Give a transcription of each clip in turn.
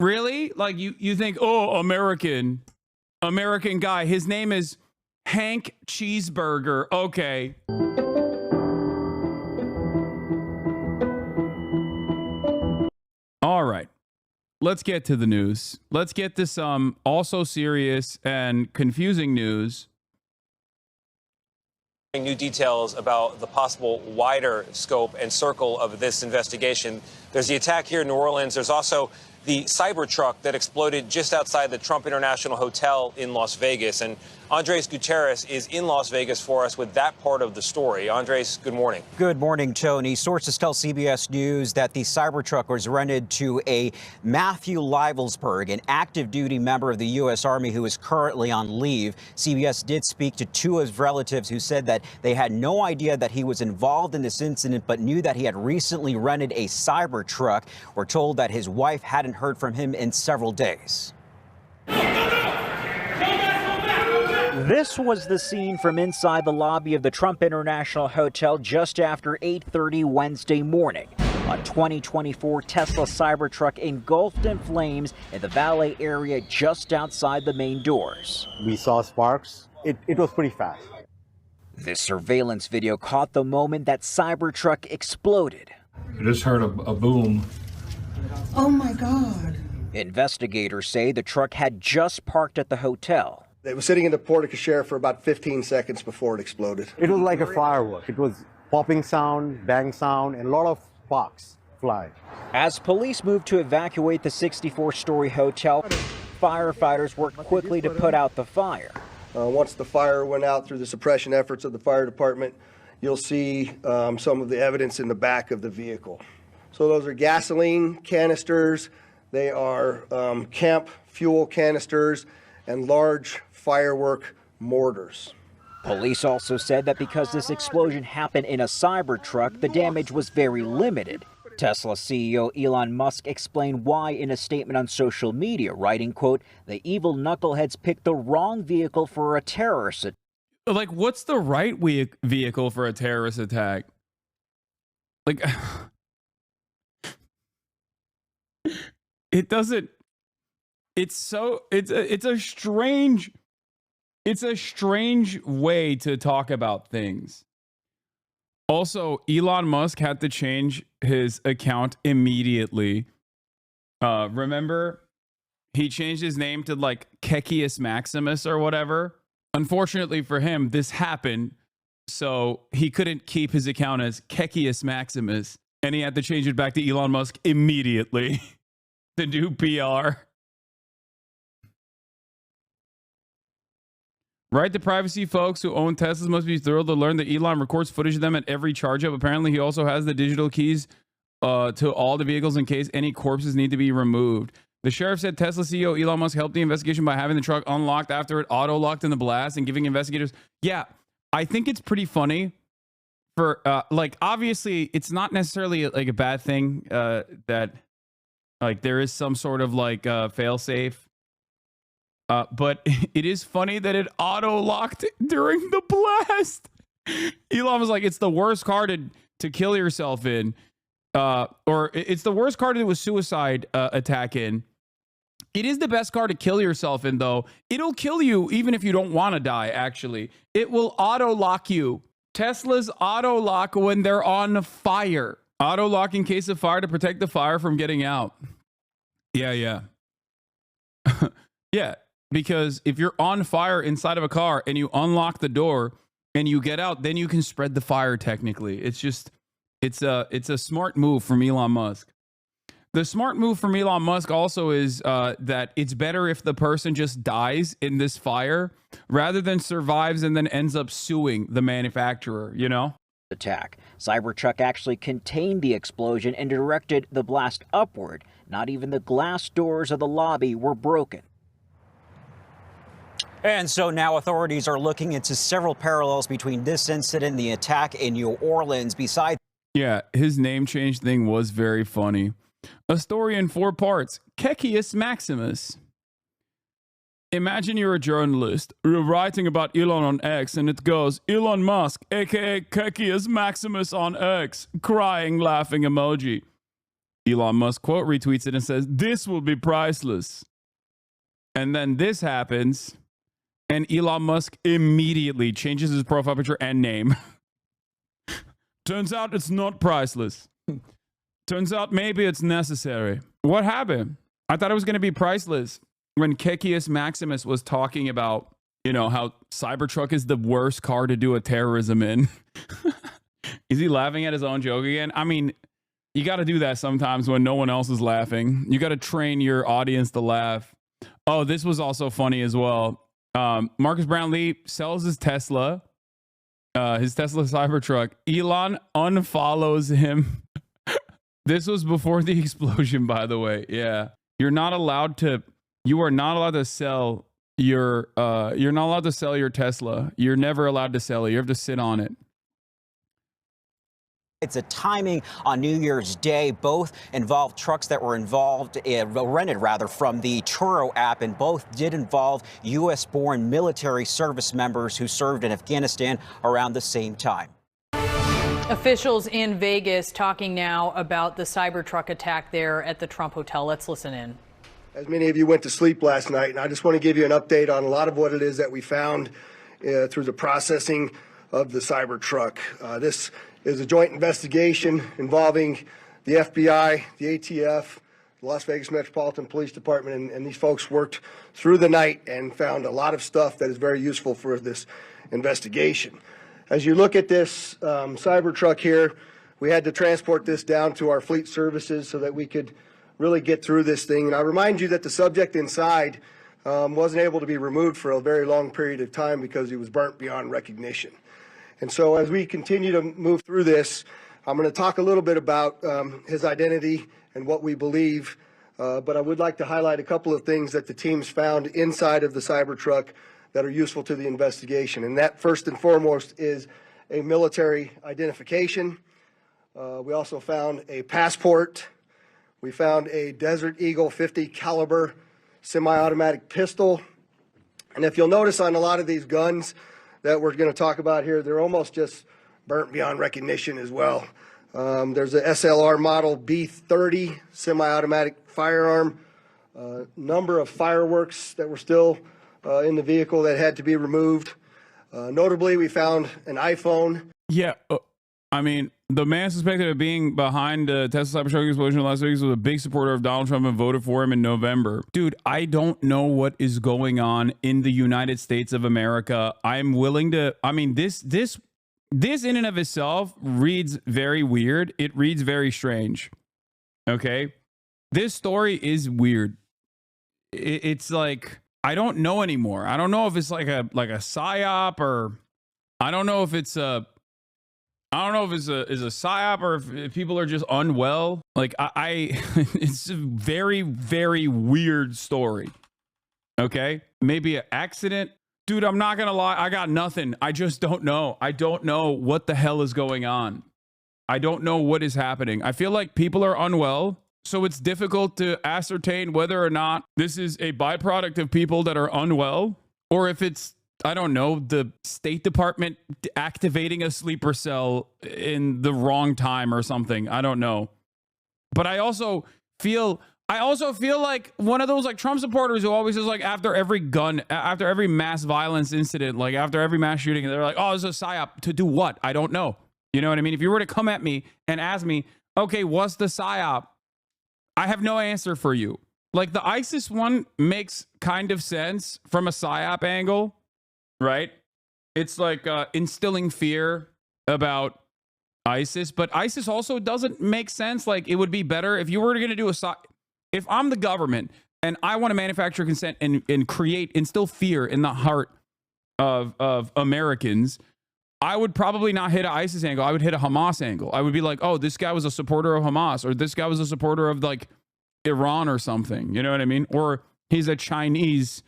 Really? Like you think, oh, American guy. His name is Hank Cheeseburger. Okay. All right. Let's get to the news. Let's get to some also serious and confusing news. New details about the possible wider scope and circle of this investigation. There's the attack here in New Orleans. There's also the Cybertruck that exploded just outside the Trump International Hotel in Las Vegas. And Andres Gutierrez is in Las Vegas for us with that part of the story. Andres, good morning. Good morning, Tony. Sources tell CBS News that the Cybertruck was rented to a Matthew Livelsberg, an active duty member of the U.S. Army who is currently on leave. CBS did speak to two of his relatives who said that they had no idea that he was involved in this incident, but knew that he had recently rented a Cybertruck. We're told that his wife hadn't heard from him in several days. This was the scene from inside the lobby of the Trump International Hotel just after 8:30 Wednesday morning. A 2024 Tesla Cybertruck engulfed in flames in the valet area just outside the main doors. We saw sparks. It was pretty fast. This surveillance video caught the moment that Cybertruck exploded. I just heard a boom. Oh my God. Investigators say the truck had just parked at the hotel. It was sitting in the porte cochere for about 15 seconds before it exploded. It was like a firework. It was popping sound, bang sound, and a lot of sparks fly. As police moved to evacuate the 64-story hotel, firefighters worked quickly to put out the fire. Once the fire went out through the suppression efforts of the fire department, you'll see some of the evidence in the back of the vehicle. So those are gasoline canisters, they are camp fuel canisters, and large firework mortars. Police also said that because this explosion happened in a Cybertruck, the damage was very limited. Tesla CEO Elon Musk explained why in a statement on social media, writing, quote, "The evil knuckleheads picked the wrong vehicle for a terrorist attack." Like, what's the right vehicle for a terrorist attack? Like, it doesn't. It's a strange way to talk about things. Also, Elon Musk had to change his account immediately. Remember, he changed his name to like Kekius Maximus or whatever. Unfortunately for him, this happened, so he couldn't keep his account as Kekius Maximus, and he had to change it back to Elon Musk immediately to do PR. Right to privacy folks who own Teslas must be thrilled to learn that Elon records footage of them at every charge up. Apparently, he also has the digital keys to all the vehicles in case any corpses need to be removed. The sheriff said Tesla CEO Elon Musk helped the investigation by having the truck unlocked after it auto-locked in the blast and giving investigators... Yeah, I think it's pretty funny for... like, obviously, it's not necessarily like a bad thing that... like, there is some sort of, like, fail-safe. But it is funny that it auto-locked during the blast. Elon was like, it's the worst car to kill yourself in. Or it's the worst car to do a suicide attack in. It is the best car to kill yourself in, though. It'll kill you even if you don't want to die, actually. It will auto-lock you. Teslas auto-lock when they're on fire. Auto-lock in case of fire to protect the fire from getting out. Yeah. Yeah. Because if you're on fire inside of a car and you unlock the door and you get out, then you can spread the fire technically. It's a smart move from Elon Musk. The smart move from Elon Musk also is that it's better if the person just dies in this fire rather than survives and then ends up suing the manufacturer, you know? Attack. Cybertruck actually contained the explosion and directed the blast upward. Not even the glass doors of the lobby were broken. And so now authorities are looking into several parallels between this incident and the attack in New Orleans. Besides, yeah, his name change thing was very funny. A story in 4 parts. Kekius Maximus. Imagine you're a journalist. You're writing about Elon on X, and it goes, Elon Musk, aka Kekius Maximus on X, crying, laughing emoji. Elon Musk quote retweets it and says, "This will be priceless." And then this happens, and Elon Musk immediately changes his profile picture and name. Turns out it's not priceless. Turns out maybe it's necessary. What happened? I thought it was going to be priceless when Kekius Maximus was talking about, how Cybertruck is the worst car to do a terrorism in. Is he laughing at his own joke again? I mean, you got to do that sometimes when no one else is laughing. You got to train your audience to laugh. Oh, this was also funny as well. Marcus Brownlee sells his Tesla Cybertruck. Elon unfollows him. This was before the explosion, by the way. Yeah. You are not allowed to sell your Tesla. You're never allowed to sell it. You have to sit on it. It's a timing on New Year's Day. Both involved trucks that were rented from the Turo app, and both did involve U.S.-born military service members who served in Afghanistan around the same time. Officials in Vegas talking now about the Cybertruck attack there at the Trump Hotel. Let's listen in. As many of you went to sleep last night, and I just want to give you an update on a lot of what it is that we found through the processing of the Cybertruck. This is a joint investigation involving the FBI, the ATF, the Las Vegas Metropolitan Police Department, and these folks worked through the night and found a lot of stuff that is very useful for this investigation. As you look at this Cybertruck here, we had to transport this down to our fleet services so that we could really get through this thing. And I remind you that the subject inside wasn't able to be removed for a very long period of time because he was burnt beyond recognition. And so as we continue to move through this, I'm going to talk a little bit about his identity and what we believe, but I would like to highlight a couple of things that the teams found inside of the Cybertruck that are useful to the investigation. And that, first and foremost, is a military identification. We also found a passport. We found a Desert Eagle 50 caliber semi-automatic pistol. And if you'll notice on a lot of these guns that we're going to talk about here, they're almost just burnt beyond recognition as well. There's a SLR model B30 semi-automatic firearm, number of fireworks that were still in the vehicle that had to be removed. Notably, we found an iPhone. Yeah, I mean, the man suspected of being behind the Tesla Cybertruck explosion in Las Vegas was a big supporter of Donald Trump and voted for him in November. Dude, I don't know what is going on in the United States of America. I'm willing to, I mean, this in and of itself reads very weird. It reads very strange. Okay? This story is weird. It's like, I don't know anymore. I don't know if it's like a psyop, or I don't know if it's a psyop, or if people are just unwell. Like it's a very, very weird story. Okay? Maybe an accident. Dude, I'm not gonna lie. I got nothing. I just don't know. I don't know what the hell is going on. I don't know what is happening. I feel like people are unwell, so it's difficult to ascertain whether or not this is a byproduct of people that are unwell, or if it's, I don't know, the State Department activating a sleeper cell in the wrong time or something. I don't know. But I also feel like one of those like Trump supporters who always is like, after every mass violence incident, like after every mass shooting, they're like, oh, it's a psyop. To do what? I don't know. You know what I mean? If you were to come at me and ask me, okay, what's the psyop? I have no answer for you. Like the ISIS one makes kind of sense from a psyop angle, right? It's like instilling fear about ISIS, but ISIS also doesn't make sense. Like it would be better if you were going to do if I'm the government and I want to manufacture consent and instill fear in the heart of Americans, I would probably not hit an ISIS angle. I would hit a Hamas angle. I would be like, oh, this guy was a supporter of Hamas, or this guy was a supporter of like Iran or something. You know what I mean? Or he's a Chinese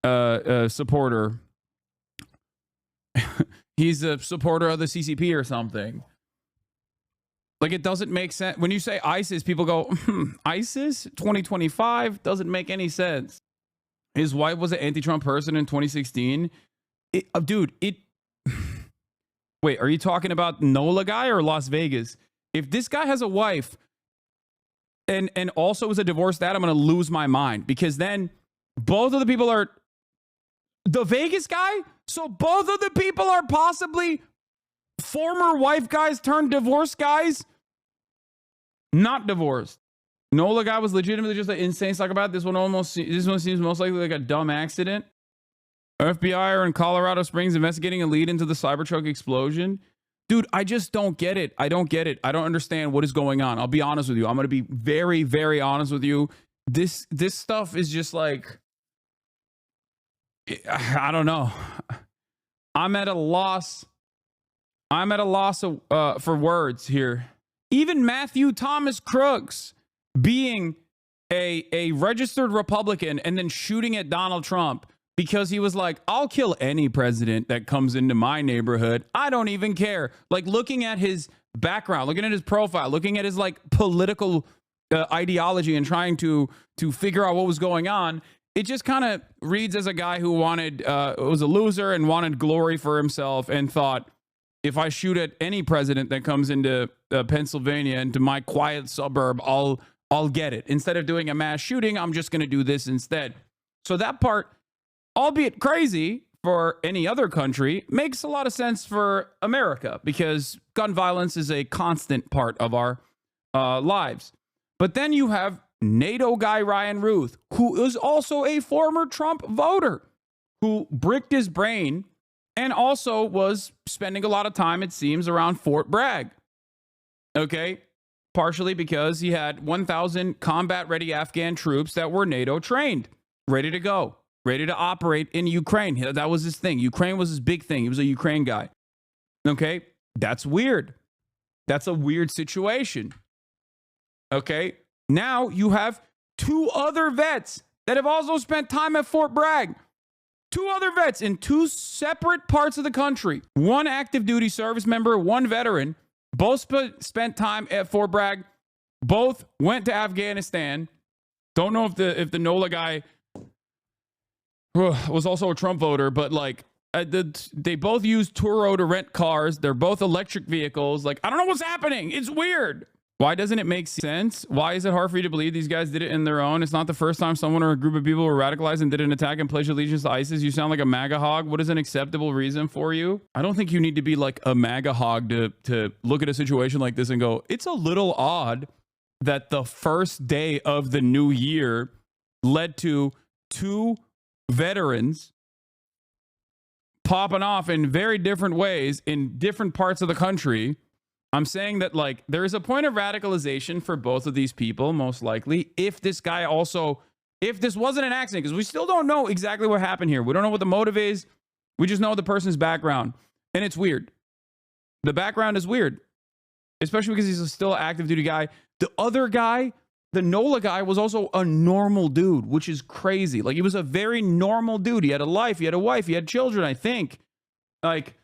supporter. He's a supporter of the CCP or something. Like, it doesn't make sense. When you say ISIS, people go, ISIS 2025 doesn't make any sense. His wife was an anti-Trump person in 2016. Wait, are you talking about NOLA guy or Las Vegas? If this guy has a wife and also was a divorced dad, I'm going to lose my mind, because then both of the people are the Vegas guy. So both of the people are possibly former wife guys turned divorced guys. Not divorced. Nola guy was legitimately just an insane psychopath. This one seems most likely like a dumb accident. FBI are in Colorado Springs investigating a lead into the Cybertruck explosion. Dude, I just don't get it. I don't get it. I don't understand what is going on. I'll be honest with you. I'm going to be very, very honest with you. This stuff is just like, I don't know. I'm at a loss. For words here. Even Matthew Thomas Crooks being a registered Republican and then shooting at Donald Trump because he was like, I'll kill any president that comes into my neighborhood. I don't even care. Like, looking at his background, looking at his profile, looking at his like political ideology and trying to figure out what was going on, it just kind of reads as a guy who was a loser and wanted glory for himself and thought, if I shoot at any president that comes into Pennsylvania, into my quiet suburb, I'll get it. Instead of doing a mass shooting, I'm just going to do this instead. So that part, albeit crazy for any other country, makes a lot of sense for America, because gun violence is a constant part of our lives. But then you have NATO guy Ryan Ruth, who is also a former Trump voter, who bricked his brain and also was spending a lot of time, it seems, around Fort Bragg. Okay? Partially because he had 1,000 combat-ready Afghan troops that were NATO trained, ready to go, ready to operate in Ukraine. That was his thing. Ukraine was his big thing. He was a Ukraine guy. Okay? That's weird. That's a weird situation. Okay? Now you have 2 other vets that have also spent time at Fort Bragg. 2 other vets in 2 separate parts of the country. 1 active duty service member, 1 veteran. Both spent time at Fort Bragg. Both went to Afghanistan. Don't know if the NOLA guy was also a Trump voter, but like they both use Turo to rent cars. They're both electric vehicles. Like, I don't know what's happening. It's weird. Why doesn't it make sense? Why is it hard for you to believe these guys did it in their own? It's not the first time someone or a group of people were radicalized and did an attack and pledged allegiance to ISIS. You sound like a MAGA hog. What is an acceptable reason for you? I don't think you need to be like a MAGA hog to look at a situation like this and go, it's a little odd that the first day of the new year led to 2 veterans popping off in very different ways in different parts of the country. I'm saying that, like, there is a point of radicalization for both of these people, most likely, if this wasn't an accident, because we still don't know exactly what happened here. We don't know what the motive is. We just know the person's background. And it's weird. The background is weird, especially because he's still an active duty guy. The other guy, the NOLA guy, was also a normal dude, which is crazy. Like, he was a very normal dude. He had a life. He had a wife. He had children, I think. Like,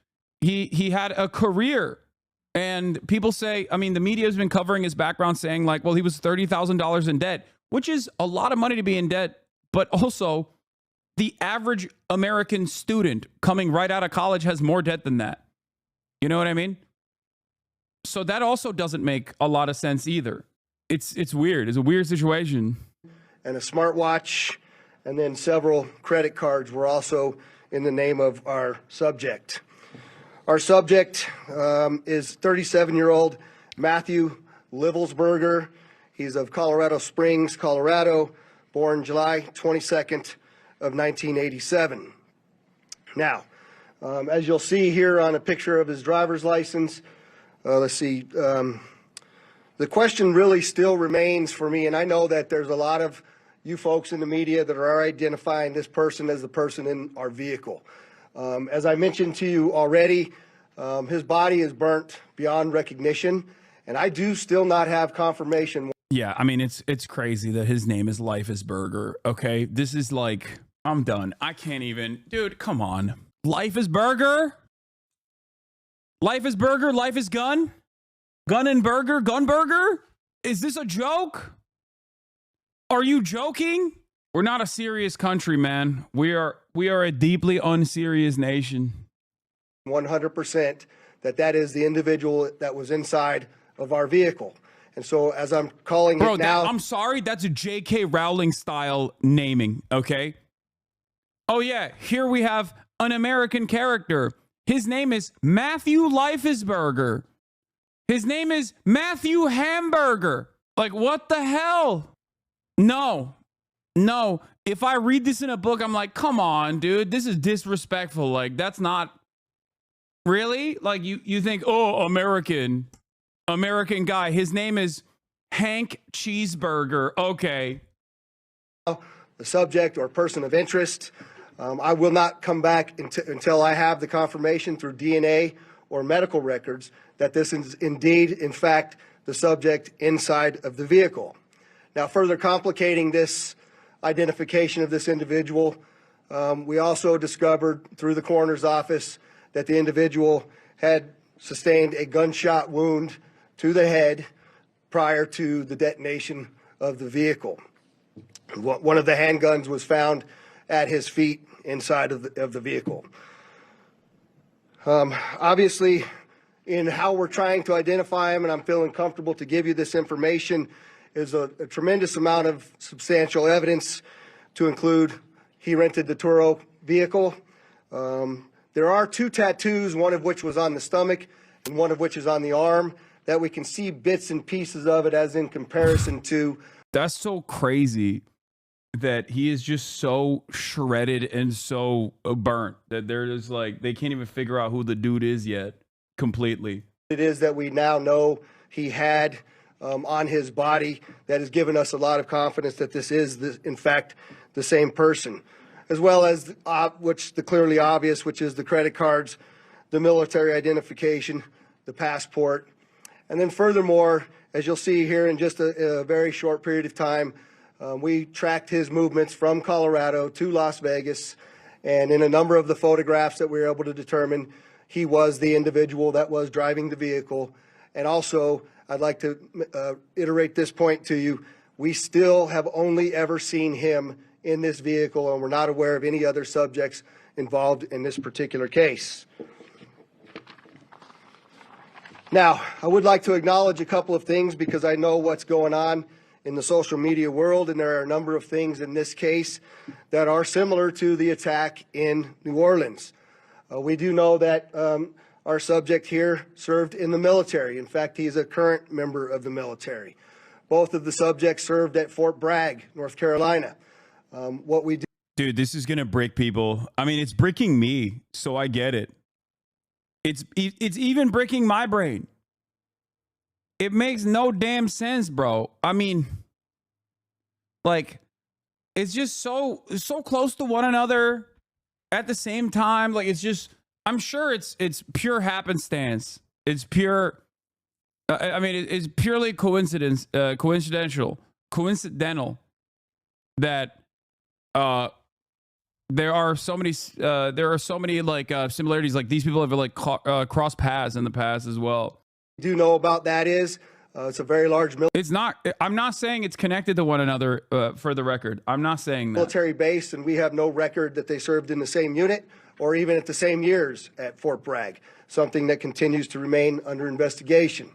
he had a career. And people say, I mean, the media has been covering his background saying like, well, he was $30,000 in debt, which is a lot of money to be in debt. But also the average American student coming right out of college has more debt than that. You know what I mean? So that also doesn't make a lot of sense either. It's weird. It's a weird situation. And a smartwatch, and then several credit cards were also in the name of our subject. Our subject is 37-year-old Matthew Livelsberger. He's of Colorado Springs, Colorado, born July 22nd of 1987. Now, as you'll see here on a picture of his driver's license, let's see, the question really still remains for me, and I know that there's a lot of you folks in the media that are identifying this person as the person in our vehicle. As I mentioned to you already, his body is burnt beyond recognition, and I do still not have confirmation. Yeah, I mean, it's crazy that his name is Life is Burger. Okay, this is like, I'm done. I can't even, dude. Come on, Life is Burger. Life is Burger. Life is Gun. Gun and Burger. Gun Burger. Is this a joke? Are you joking? We're not a serious country, man. We are a deeply unserious nation. 100% that is the individual that was inside of our vehicle. And so as I'm calling Bro, it now, I'm sorry, that's a J.K. Rowling style naming, okay? Oh yeah, here we have an American character. His name is Matthew Leifesberger. His name is Matthew Hamburger. Like, what the hell? No. If I read this in a book, I'm like, come on, dude, this is disrespectful. Like, that's not really like you think, oh, American guy. His name is Hank Cheeseburger. Okay. the subject or person of interest. I will not come back until I have the confirmation through DNA or medical records that this is indeed, in fact, the subject inside of the vehicle. Now, further complicating this identification of this individual, we also discovered through the coroner's office that the individual had sustained a gunshot wound to the head prior to the detonation of the vehicle. One of the handguns was found at his feet inside of the vehicle. Obviously, in how we're trying to identify him, and I'm feeling comfortable to give you this information, is a tremendous amount of substantial evidence to include he rented the Turo vehicle. There are 2 tattoos, one of which was on the stomach and one of which is on the arm, that we can see bits and pieces of it as in comparison to. That's so crazy that he is just so shredded and so burnt that they're just like, they can't even figure out who the dude is yet completely. It is that we now know he had on his body that has given us a lot of confidence that this is, in fact, the same person, as well as the clearly obvious, which is the credit cards, the military identification, the passport. And then furthermore, as you'll see here in just a very short period of time, we tracked his movements from Colorado to Las Vegas, and in a number of the photographs that we were able to determine, he was the individual that was driving the vehicle. And also, I'd like to iterate this point to you. We still have only ever seen him in this vehicle, and we're not aware of any other subjects involved in this particular case. Now, I would like to acknowledge a couple of things because I know what's going on in the social media world, and there are a number of things in this case that are similar to the attack in New Orleans. We do know that our subject here served in the military. In fact, he's a current member of the military. Both of the subjects served at Fort Bragg, North Carolina. What we do. Dude, this is going to break people. I mean, it's breaking me, so I get it. It's even breaking my brain. It makes no damn sense, bro. I mean, like, it's just so close to one another at the same time. Like, it's just, I'm sure it's pure happenstance. It's pure, I mean, it's purely coincidental that there are so many like similarities. Like, these people have like crossed paths in the past as well. Do know about that is it's a very large it's not, I'm not saying it's connected to one another, for the record. I'm not saying that. Military base, and we have no record that they served in the same unit or even at the same years at Fort Bragg, something that continues to remain under investigation.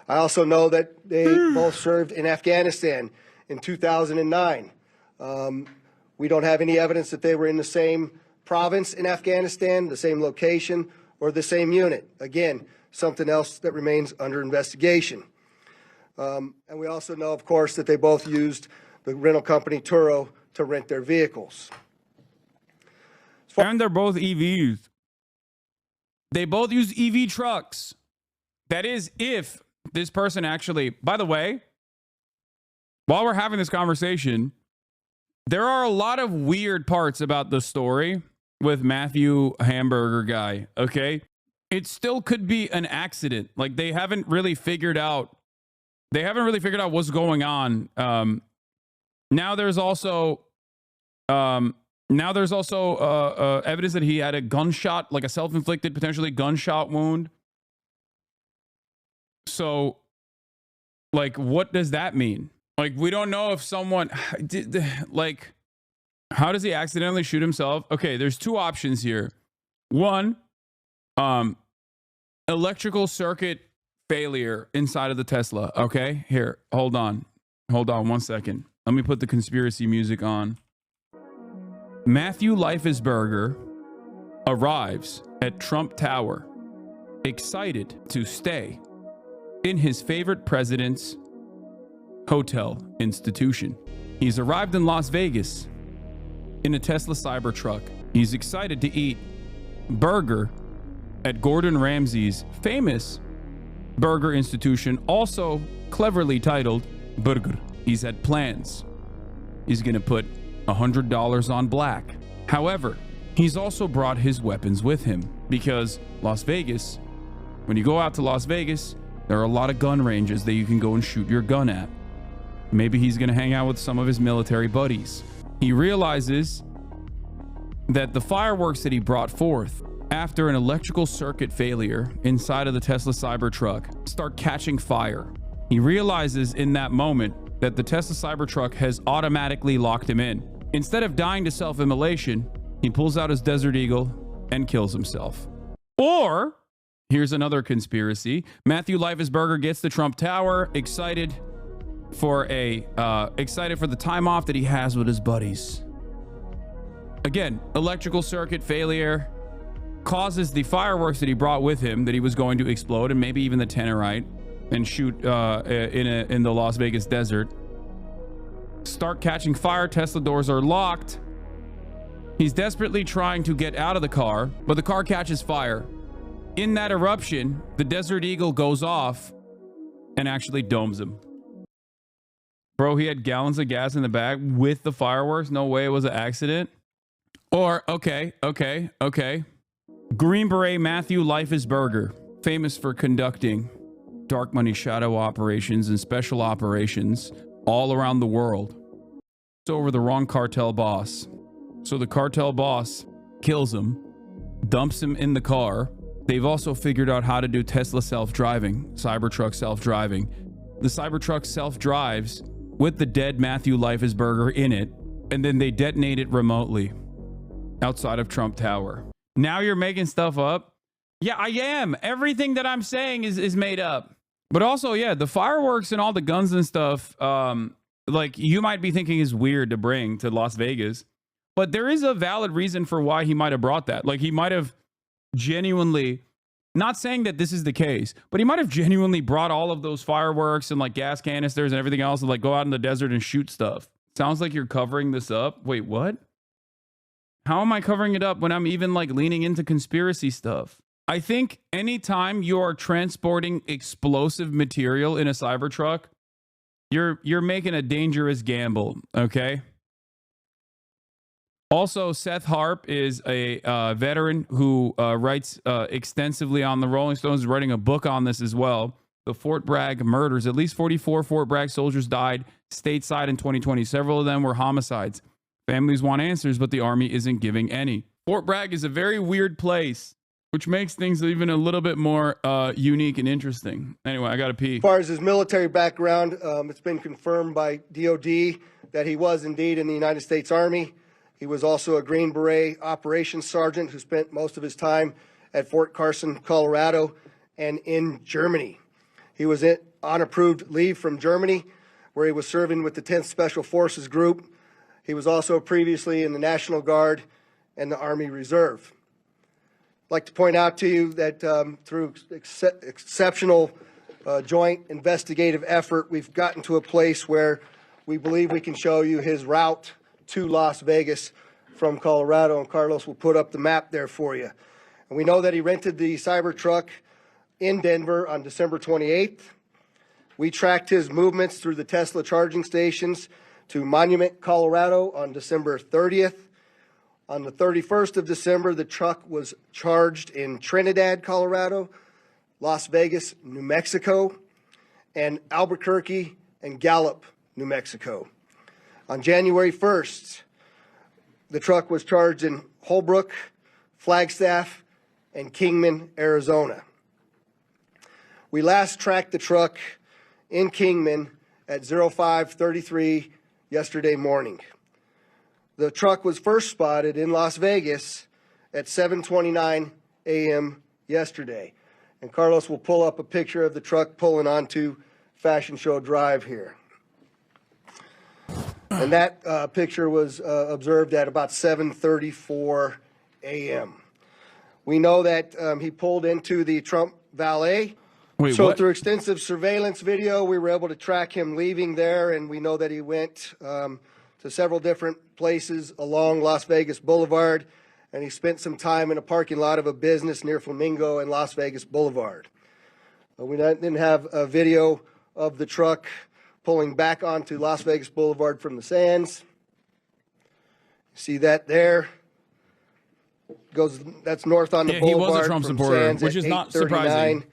I also know that they both served in Afghanistan in 2009. We don't have any evidence that they were in the same province in Afghanistan, the same location, or the same unit. Again, something else that remains under investigation. And we also know, of course, that they both used the rental company Turo to rent their vehicles. And they're both EVs. They both use EV trucks. That is, if this person actually, by the way, while we're having this conversation, there are a lot of weird parts about the story with Matthew Hamburger guy, okay? It still could be an accident. Like, they haven't really figured out what's going on. Now there's also evidence that he had a gunshot, like a self-inflicted, potentially gunshot wound. So, like, what does that mean? Like, we don't know if someone did, like, how does he accidentally shoot himself? Okay, there's 2 options here. One, electrical circuit failure inside of the Tesla. Okay, here, hold on 1 second. Let me put the conspiracy music on. Matthew Leifesberger arrives at Trump Tower, excited to stay in his favorite president's hotel institution. He's arrived in Las Vegas in a Tesla Cybertruck. He's excited to eat burger at Gordon Ramsay's famous burger institution, also cleverly titled Burger. He's had plans. He's going to put $100 on black. However, he's also brought his weapons with him because Las Vegas, when you go out to Las Vegas, there are a lot of gun ranges that you can go and shoot your gun at. Maybe he's going to hang out with some of his military buddies. He realizes that the fireworks that he brought forth after an electrical circuit failure inside of the Tesla Cybertruck start catching fire. He realizes in that moment that the Tesla Cybertruck has automatically locked him in. Instead of dying to self-immolation, he pulls out his Desert Eagle and kills himself. Or, here's another conspiracy. Matthew Leifesberger gets to Trump Tower, excited for the time off that he has with his buddies. Again, electrical circuit failure causes the fireworks that he brought with him that he was going to explode, and maybe even the Tannerite, and shoot in the Las Vegas desert. Start catching fire. Tesla doors are locked. He's desperately trying to get out of the car, but the car catches fire. In that eruption, the Desert Eagle goes off and actually domes him. Bro, he had gallons of gas in the back with the fireworks. No way it was an accident. Or, okay. Green Beret Matthew Leifesberger, famous for conducting dark money shadow operations and special operations all around the world. It's over the wrong cartel boss. So the cartel boss kills him, dumps him in the car. They've also figured out how to do Tesla self-driving, Cybertruck self-driving. The Cybertruck self-drives with the dead Matthew Leifesberger in it, and then they detonate it remotely outside of Trump Tower. Now you're making stuff up? Yeah, I am. Everything that I'm saying is made up. But also, yeah, the fireworks and all the guns and stuff, like you might be thinking is weird to bring to Las Vegas. But there is a valid reason for why he might have brought that. Like he might have genuinely, not saying that this is the case, but he might have genuinely brought all of those fireworks and like gas canisters and everything else and like go out in the desert and shoot stuff. Sounds like you're covering this up. Wait, what? How am I covering it up when I'm even like leaning into conspiracy stuff? I think anytime you are transporting explosive material in a Cybertruck, you're making a dangerous gamble, okay? Also, Seth Harp is a veteran who writes extensively on the Rolling Stones, writing a book on this as well. The Fort Bragg murders. At least 44 Fort Bragg soldiers died stateside in 2020. Several of them were homicides. Families want answers, but the Army isn't giving any. Fort Bragg is a very weird place, which makes things even a little bit more unique and interesting. Anyway, I got to pee. As far as his military background, it's been confirmed by DOD that he was indeed in the United States Army. He was also a Green Beret operations sergeant who spent most of his time at Fort Carson, Colorado, and in Germany. He was on approved leave from Germany, where he was serving with the 10th Special Forces Group. He was also previously in the National Guard and the Army Reserve. I'd like to point out to you that through exceptional joint investigative effort, we've gotten to a place where we believe we can show you his route to Las Vegas from Colorado, and Carlos will put up the map there for you. And we know that he rented the Cybertruck in Denver on December 28th. We tracked his movements through the Tesla charging stations to Monument, Colorado on December 30th. On the 31st of December, the truck was charged in Trinidad, Colorado, Las Vegas, New Mexico, and Albuquerque and Gallup, New Mexico. On January 1st, the truck was charged in Holbrook, Flagstaff, and Kingman, Arizona. We last tracked the truck in Kingman at 05:33 yesterday morning. The truck was first spotted in Las Vegas at 7:29 a.m. yesterday. And Carlos will pull up a picture of the truck pulling onto Fashion Show Drive here. And that picture was observed at about 7:34 a.m. We know that he pulled into the Trump valet. Wait, so what? through extensive surveillance video, we were able to track him leaving there, and we know that he went to several different places along Las Vegas Boulevard, and he spent some time in a parking lot of a business near Flamingo and Las Vegas Boulevard. We didn't have a video of the truck pulling back onto Las Vegas Boulevard from the sands. See that there? That's north on the boulevard. He was a Trump from supporter, Sands which at is not 8:39, surprising.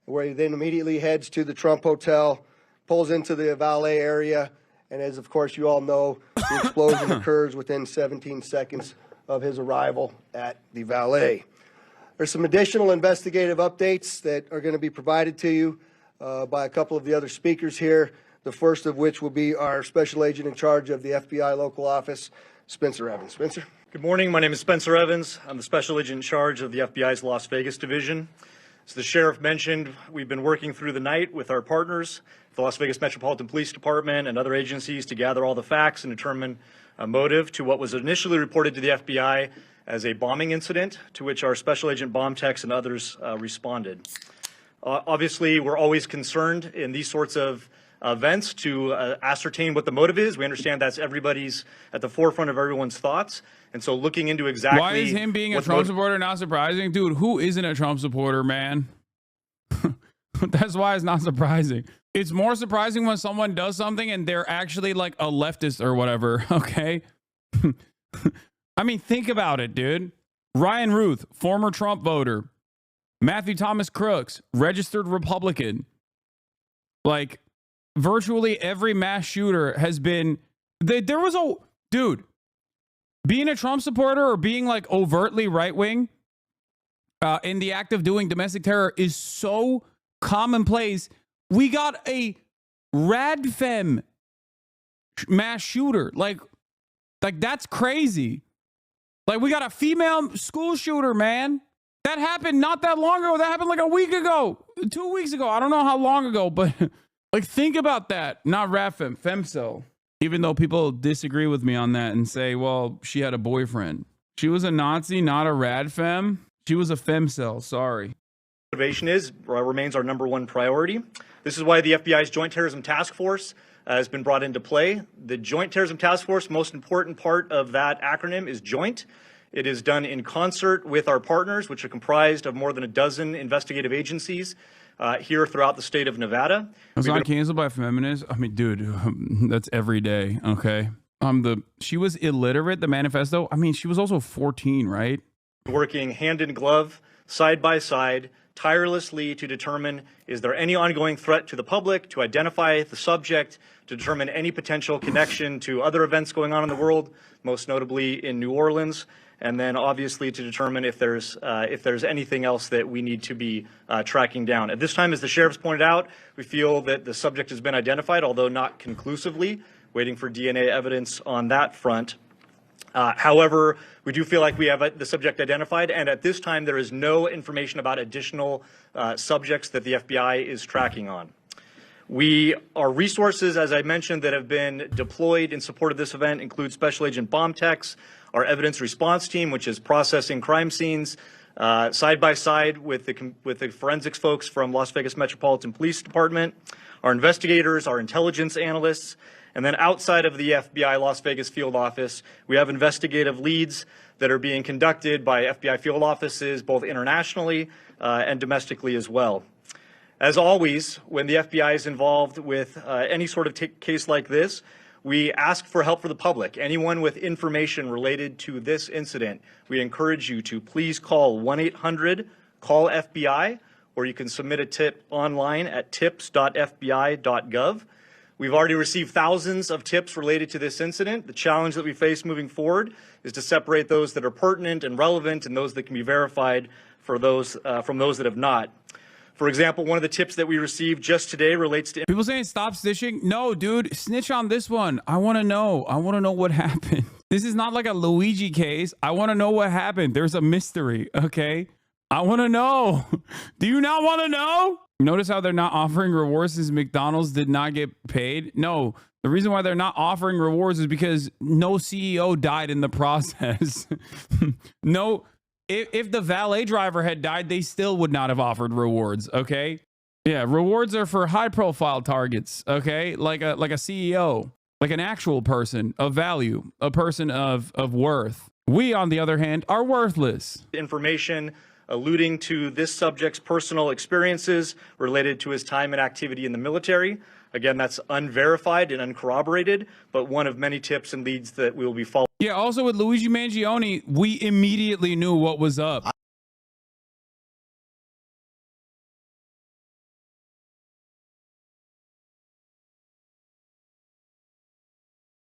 where he then immediately heads to the Trump Hotel, pulls into the valet area, and as of course you all know, the explosion occurs within 17 seconds of his arrival at the valet. There's some additional investigative updates that are going to be provided to you by a couple of the other speakers here, the first of which will be our special agent in charge of the FBI local office, Spencer Evans. Spencer? Good morning. My name is Spencer Evans. I'm the special agent in charge of the FBI's Las Vegas division. As the sheriff mentioned, we've been working through the night with our partners, the Las Vegas Metropolitan Police Department and other agencies, to gather all the facts and determine a motive to what was initially reported to the FBI as a bombing incident, to which our special agent bomb techs and others responded. Obviously, we're always concerned in these sorts of events to ascertain what the motive is. We understand that's everybody's at the forefront of everyone's thoughts. And so looking into exactly... Why is him being a Trump supporter not surprising? Dude, who isn't a Trump supporter, man? That's why it's not surprising. It's more surprising when someone does something and they're actually like a leftist or whatever, okay? I mean, think about it, dude. Ryan Ruth, former Trump voter. Matthew Thomas Crooks, registered Republican. Like, virtually every mass shooter has been... There was a... Dude, being a Trump supporter or being like overtly right-wing in the act of doing domestic terror is so commonplace. We got a radfem mass shooter. Like that's crazy. Like, we got a female school shooter, man. That happened not that long ago. That happened like a week ago, 2 weeks ago. I don't know how long ago, but like, think about that. Not radfem, femcel. Even though people disagree with me on that and say, well, she had a boyfriend. She was a Nazi, not a radfem. She was a femcel, sorry. Motivation remains our number one priority. This is why the FBI's Joint Terrorism Task Force has been brought into play. The Joint Terrorism Task Force, most important part of that acronym is joint. It is done in concert with our partners, which are comprised of more than a dozen investigative agencies here throughout the state of Nevada. Was not canceled by feminists. I mean, dude, that's every day. Okay. She was illiterate, the manifesto. I mean, she was also 14, right? Working hand in glove, side by side, tirelessly to determine, is there any ongoing threat to the public, to identify the subject, to determine any potential connection to other events going on in the world, most notably in New Orleans, and then obviously to determine if there's anything else that we need to be tracking down. At this time, as the sheriff's pointed out, we feel that the subject has been identified, although not conclusively, waiting for DNA evidence on that front. However, we do feel like we have the subject identified, and at this time there is no information about additional subjects that the FBI is tracking on. Our resources, as I mentioned, that have been deployed in support of this event include Special Agent Bomb Techs, our evidence response team, which is processing crime scenes, side by side with the forensics folks from Las Vegas Metropolitan Police Department, our investigators, our intelligence analysts, and then outside of the FBI Las Vegas field office, we have investigative leads that are being conducted by FBI field offices, both internationally and domestically as well. As always, when the FBI is involved with any sort of case like this, we ask for help for the public. Anyone with information related to this incident, we encourage you to please call 1-800-CALL-FBI, or you can submit a tip online at tips.fbi.gov. We've already received thousands of tips related to this incident. The challenge that we face moving forward is to separate those that are pertinent and relevant and those that can be verified for those from those that have not. For example, one of the tips that we received just today relates to... People saying stop snitching. No, dude, snitch on this one. I want to know. I want to know what happened. This is not like a Luigi case. I want to know what happened. There's a mystery, okay? I want to know. Do you not want to know? Notice how they're not offering rewards since McDonald's did not get paid? No, the reason why they're not offering rewards is because no CEO died in the process. No, if the valet driver had died, they still would not have offered rewards, okay? Yeah, rewards are for high profile targets, okay? Like a CEO, like an actual person of value, a person of worth. We, on the other hand, are worthless. Information alluding to this subject's personal experiences related to his time and activity in the military. Again, that's unverified and uncorroborated, but one of many tips and leads that we will be following. Yeah, also with Luigi Mangione, we immediately knew what was up.